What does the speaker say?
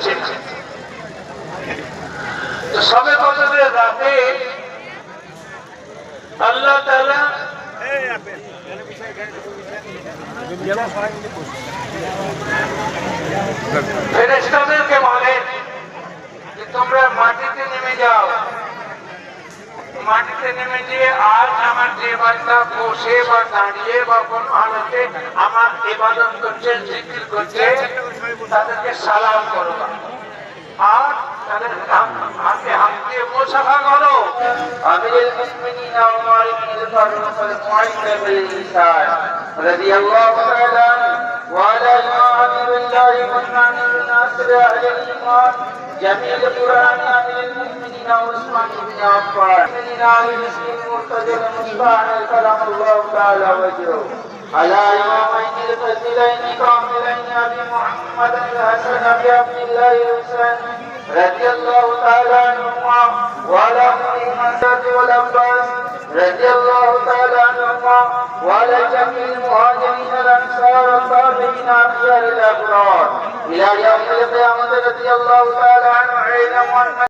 করেছেন। তো সবে কদরের রাতে আল্লাহ তাআলা ফেরেশতাদেরকে বলেন যে তোমরা মাটিতে নেমে যাও। মাটিতে নেমে গিয়ে আজ আমার যে বান্দা বসে বা দাঁড়িয়ে বা কোন হালতে আমার ইবাদত করছে, জিকির করছে, তাদেরকে সালাম করো আর তাদের হাতে হাত দিয়ে মুসাফা করো। আমিরুল মুমিনিন ওমর ইবনে ফারুক আল-মুআইদ বিল ইসান রাদিয়াল্লাহু তাআলা ওয়া আলা আমিরুল্লাহ মুহাম্মদ বিন নাসির আল-ইমান জামিল কুরআন আমিরুল মুমিনিন উসমান ইবনে আফফান মিন আলি মুসলিম মুরতাজা মুসবাহ কালামুল্লাহ তাআলা ওয়াজহু على إمامين الفضيلين كاملين أبي محمد الحسن أبي عبد الله الحسين رضي الله تعالى عنهما وعلى أمه والعباس رضي الله تعالى عنهما وعلى جميع المهاجرين الأنصار التابعين أخيار الأبرار إلى يوم القيامة رضي الله تعالى عنه.